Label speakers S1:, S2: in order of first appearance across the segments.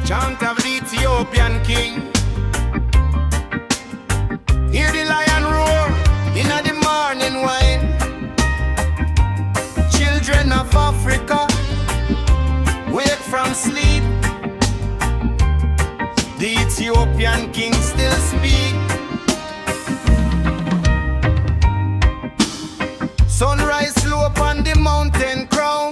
S1: Chant of the Ethiopian king. Hear the lion roar in the morning wine. Children of Africa, wake from sleep. The Ethiopian king still speak. Sunrise slow upon the mountain crown.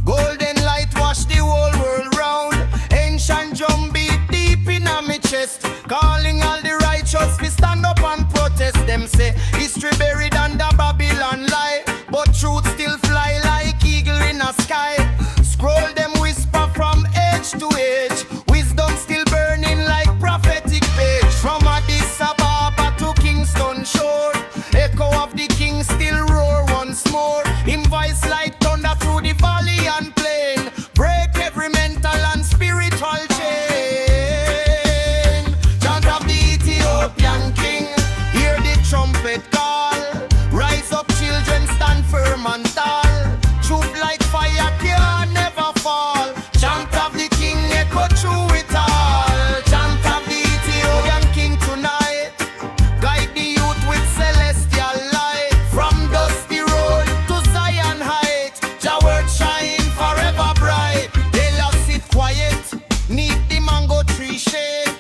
S1: Golden light wash the whole world round. Ancient drum beat deep in my chest, calling all the righteous to stand up and protest. Them say history buried under Babylon lie, but truth still fly like eagle in the sky. Scroll them whisper from age to age. Wisdom still burning like prophetic page. From Addis Ababa to Kingston shore, echo of the king still roar once more. Him voice like thunder through the valley and plain, break every mental and spiritual chain. Chant of the Ethiopian king, hear the trumpet call. Rise up children, stand firm and tall. Truth like fire can never fall. Chant of the king echo through it all. Chant of the Ethiopian king tonight, guide the youth with celestial light. From dusty road to Zion height, Jah word shine forever bright. They lost it quiet, need the mango tree shade.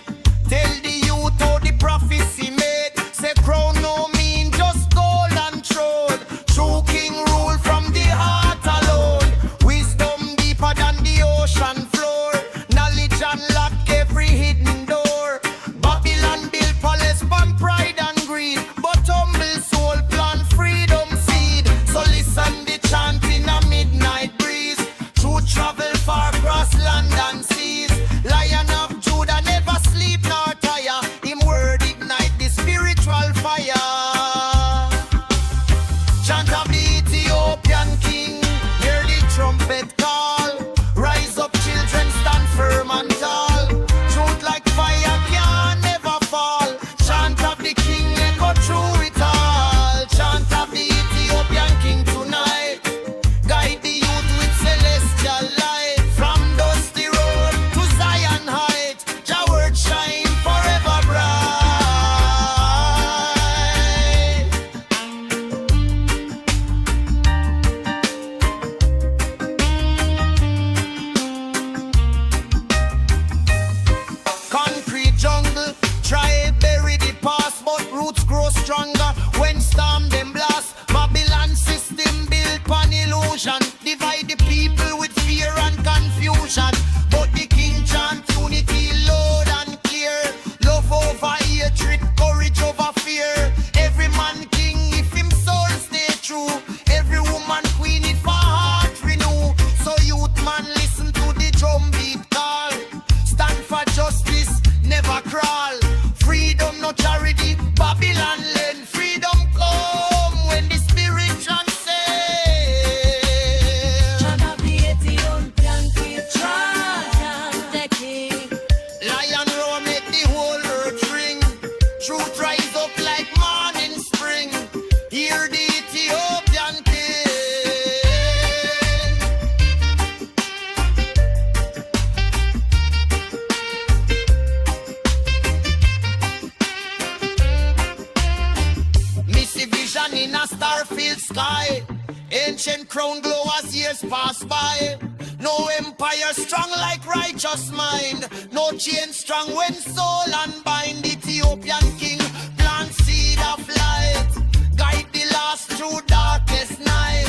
S1: Tell the youth how the prophecy made. Say crown no mean just gold and throne. True king rule from the heart alone. Wisdom deeper than the ocean floor. Knowledge unlock every hidden door. Babylon built palace from pride and greed, but humble soul plant freedom seed. So listen the chant in a midnight breeze. True travel far across land and seas. Lion of Judah never sleep nor tire. Him word ignite the spiritual fire. Chant of the Ethiopian king, hear the trumpet call. Rise up children, stand firm and tall. Truth like fire can never fall. Chant of the king echo through it all. Chant of the Ethiopian king tonight, guide the youth with celestial light. From dusty road to Zion height, Jah word shine forever bright. Concrete jungle, try bury the past, but roots grow stronger when storm them blast. Babylon system built on illusion, divide the people with fear and confusion. But the king chant unity loud and clear. Love over hatred, courage over fear. Every man king if him soul stay true. Every woman queen if her heart renew. So youth man listen to the drum beat call. Stand for justice, never crawl. Freedom no charity, Babylon land. Freedom come when the spirit chant say.
S2: Chant of the Ethiopian king, Chant the king.
S1: Lion roar make the whole earth ring. Truth rise up like morning spring. Hear the Ethiopian king. Missy vision in a star-filled sky. Ancient crown glow as years pass by. No empire strong like righteous mind. No chain strong when soul unbind. Ethiopian king plant seed of light. Guide the lost through darkest night.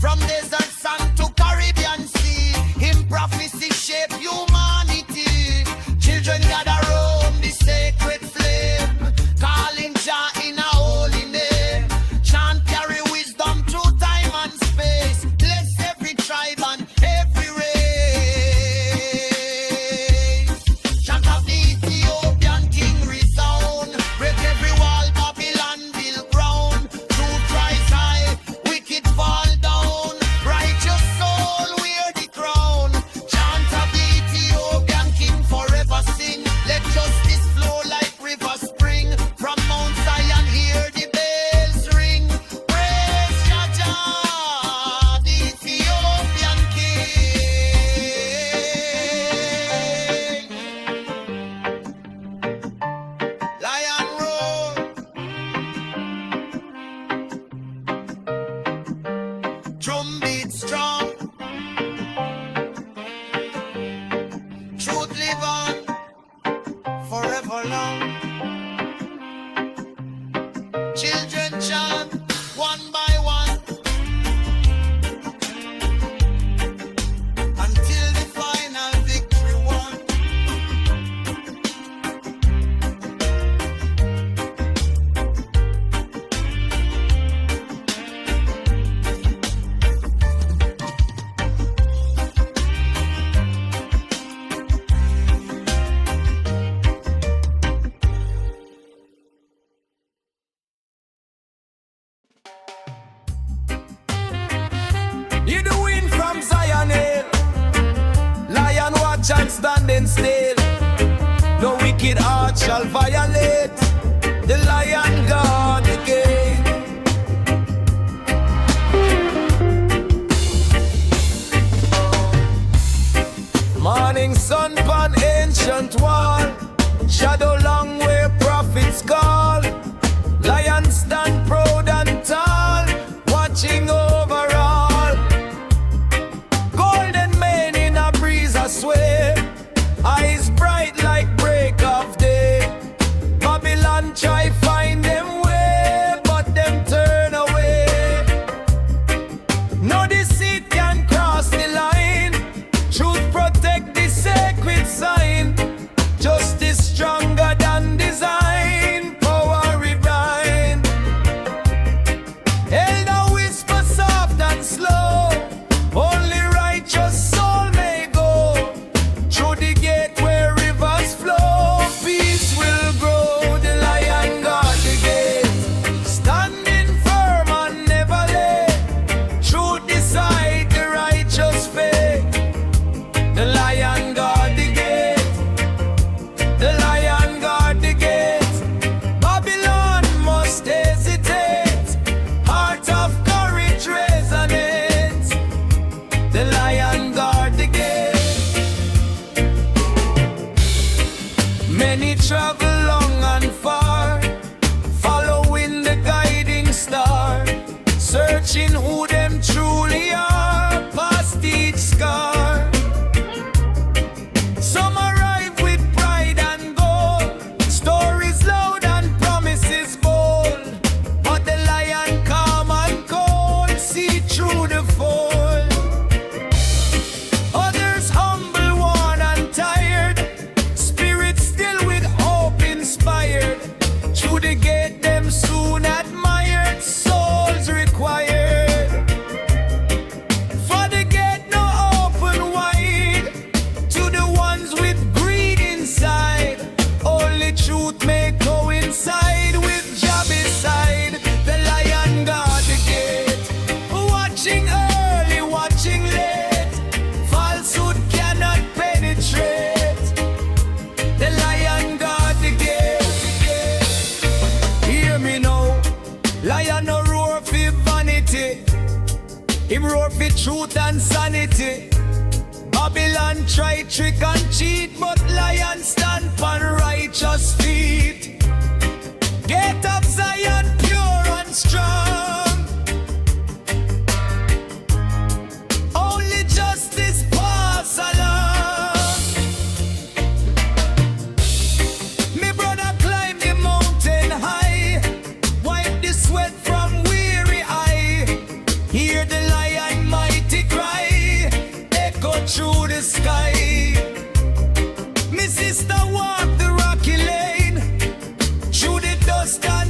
S1: From desert sand to Caribbean sea, him prophecy shape humanity. Children gather round the sacred flame, calling Jah in a holy name. Chant carry wisdom through time and space. Bless every tribe and every race. Chant of the Ethiopian king resound. Break every wall Babylon built ground. Truth rise high, wicked fall down. Bright chant standing still. No wicked heart shall violate the Lion guard the gate. Morning sun upon ancient wall, shadow long where prophets call. Lion stand proud and tall, watching over all. Golden mane in a breeze I swear, eyes bright like break of day. Babylon try find them way, but them turn away. No deceit can cross the line, truth protect the sacred sign. Justice stronger than design, power rebind. Elder whisper soft and slow, only righteous soul may go. Through the gate where rivers flow, peace will grow. The Lion guard the gate, standing firm and never late. Truth decide the righteous fate. The Lion guard the gate, the Lion guard the gate. Babylon must hesitate, heart of courage resonates. The Lion guard the gate. Many travel long and far, following the guiding star, searching who them truly are, past each scar. Some arrive with pride and gold, stories loud and promises bold. But the Lion calm and cold, see through the fold. Others humble, worn and tired, spirit still with hope inspired. Through the gate them soon admired, souls required. For the gate no open wide to the ones with greed inside. Only truth may coincide with Jah beside. The Lion guard the gate, watching early, watching late. Falsehood cannot penetrate. The Lion guard the gate. Hear me now, Lion no roar for vanity, him roar for truth and sanity. Babylon try trick and cheat, but Lion stand on righteous feet. Gate of Zion pure and strong, only justice pass along. Me brother climb the mountain high, wipe the sweat from weary eye. Hear the Lion mighty cry, echo through the sky. Me sister walk the rocky lane, through the dust and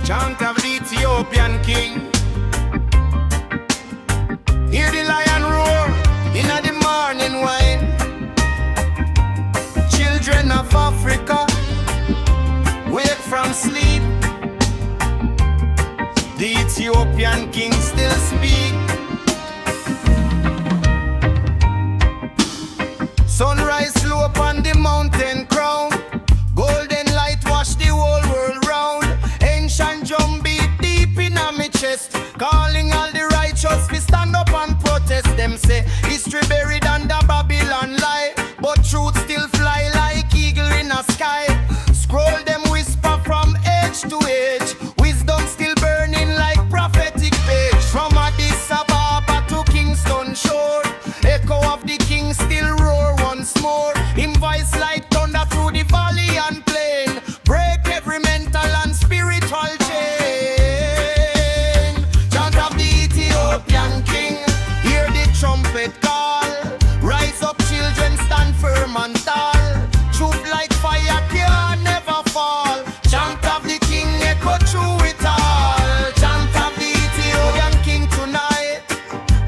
S1: Chant of the Ethiopian king. Hear the lion roar in the morning wine. Children of Africa, wake from sleep. The Ethiopian king still speak. Sunrise slow upon the mountain crown. Golden light wash the whole world round. Ancient drum beat deep in my chest, calling all the righteous to stand up and protest. Them say history buried under Babylon lie, but truth still fly like eagle in a sky. Scroll them whisper from age to age. Wisdom still burning like prophetic page. From Addis Ababa to Kingston shore, echo of the king still roar once more. Him voice like thunder through the valley and plain, break every mental and spiritual chain. Chant of the Ethiopian king, hear the trumpet call. Rise up children, stand firm and tall. Truth like fire can never fall. Chant of the king echo through it all. Chant of the Ethiopian king tonight,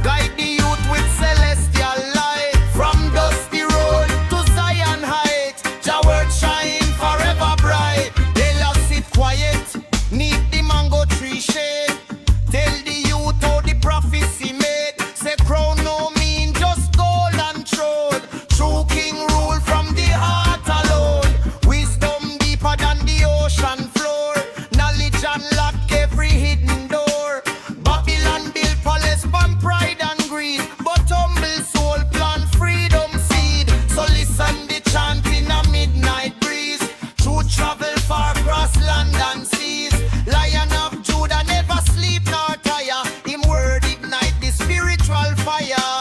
S1: guide the youth with celestial light. From dusty road to Zion height, Jah word shine forever bright. They lost sit quiet, need the mango tree shade. Tell the youth how the prophecy made. Say crown no mean just gold and throne. True king rule from the heart alone. Wisdom deeper than the ocean floor. Knowledge unlock every hidden door. Babylon built palace from pride and greed, but humble soul plant freedom seed. So listen the chant in a midnight breeze. True travel far across land and seas. Lion of Judah never sleep nor tire. Him word ignite the spiritual fire.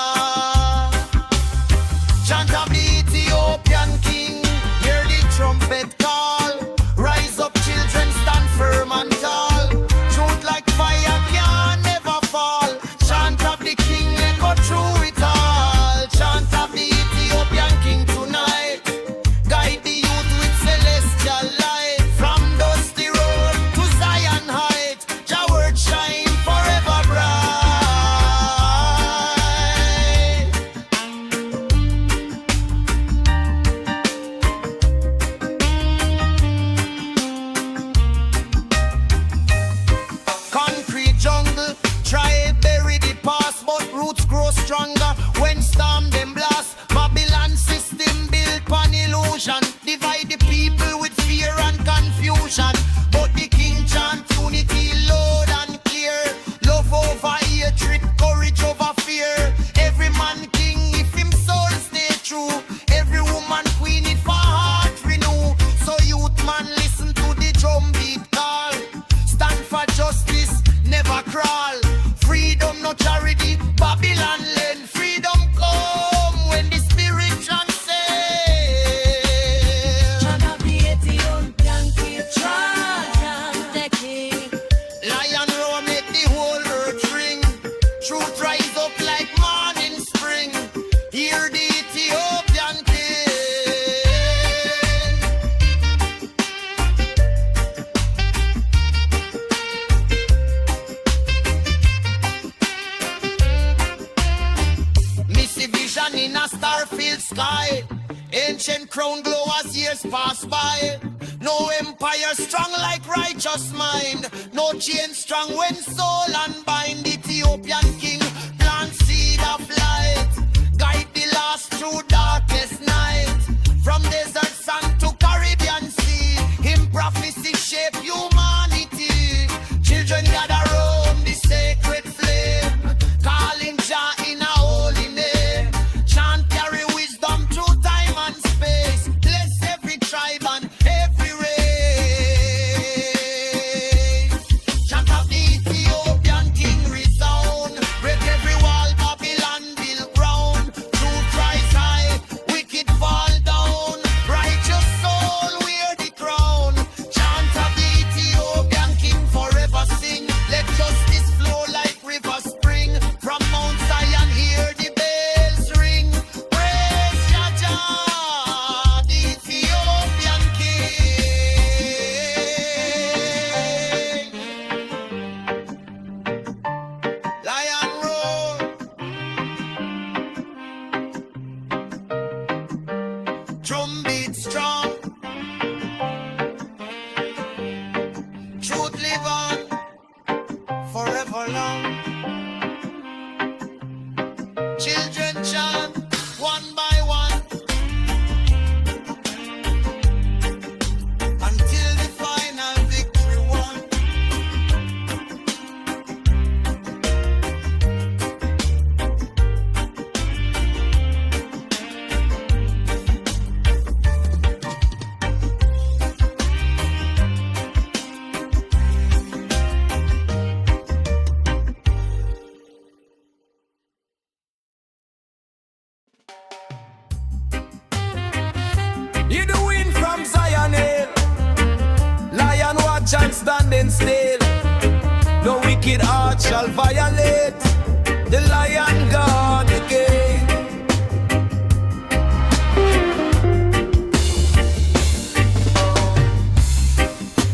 S1: Chant of the Ethiopian king, hear the trumpet call. Rise up children, stand firm and tall. Truth like fire can never fall. Chant of the king echo through it all. Chant of the Ethiopian king tonight, guide the youth with celestial light. From dusty road to Zion height, Jah word shine forever bright. Concrete jungle, try bury the past, but roots grow stronger when storm them blast. Babylon system built on illusion, divide the people with fear and confusion. But the king chant unity loud and clear. Love over hatred, courage over fear. Every man king if him soul stay true. Every woman queen if her heart renew. So youth man listen to the drum beat call. Stand for justice, never crawl. Freedom no charity, Babylon land. Freedom come when the spirit transcends.
S2: Chant of the Ethiopian king, chant the king.
S1: Lion roar make the whole earth ring. Truth rise up like morning spring. Hear the Ethiopian king. Missy vision in a star-filled sky. Ancient crown glow as years pass by. No empire strong like righteous mind. No chain strong when soul unbind. Ethiopian king plant seed of light. Guide the lost through darkest night. From desert sand to Caribbean sea, him prophecy shape humanity. Children gather round the sacred flame, calling Jah in a holy name. Chant carry wisdom through time and space. Bless every tribe and every race. Chant of the Ethiopian king resound. Break every wall Babylon built ground. Truth rise high, wicked fall down. strong. Truth live on forever long. Children chant one by one until the final victory won.
S3: You the wind from Zion Hill, lion watch and standing still. No wicked heart shall violate the lion guard again.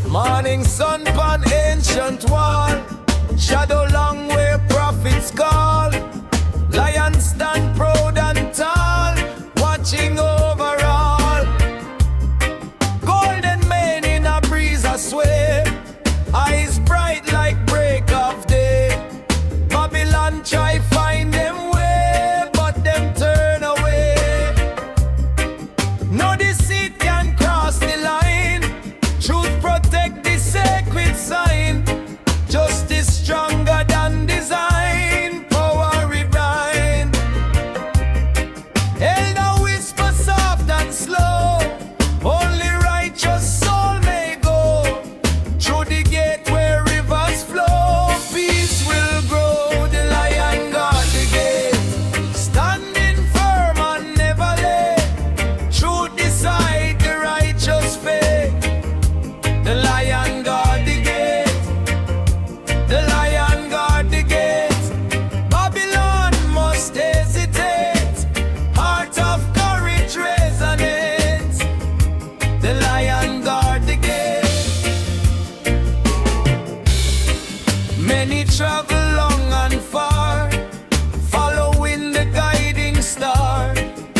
S3: Morning sun pon ancient wall, shadow long where prophets call. Lion stand proud and tall, watching over all. Golden mane in a breeze I sway, eyes bright like break of day. Babylon try find them way, but them turn away. No deceit can cross the line, truth protect the sacred sign. Justice stronger than design, power rebind. Elder whisper soft and slow, only righteous soul may go. Through the gate where rivers flow, peace will grow. The lion guard the gate, standing firm and never late. Truth decide the righteous fate. The lion guard the gate, the lion guard the gate. Babylon must hesitate, heart of courage resonates. The lion guard the gate. Many travel long and far, following the guiding star,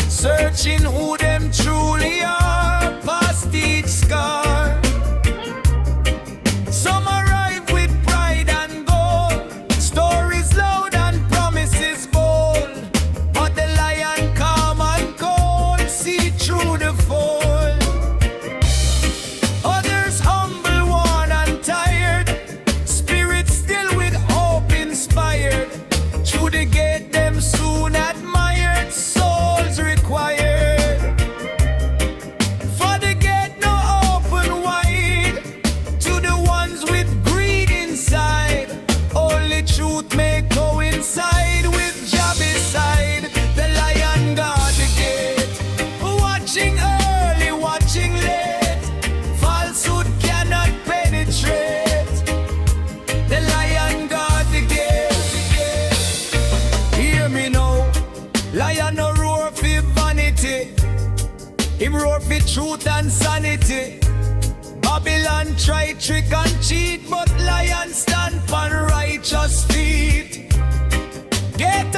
S3: searching who them truly are, past each scar. Some arrive with pride and gold, stories loud and promises bold. But the lion calm and cold, see through the fold. Others humble, worn and tired, spirits still with hope inspired. Through the gate them soon admired, souls required. For the gate no open wide to the ones with greed inside. Only truth may coincide with Jah beside. The lion guard the gate, watching early, watching late. Falsehood cannot penetrate. The lion guard the gate. Hear me now, lion no roar for vanity, him roar for truth and sanity. Babylon try trick and cheat, but lion stand on righteous feet. Get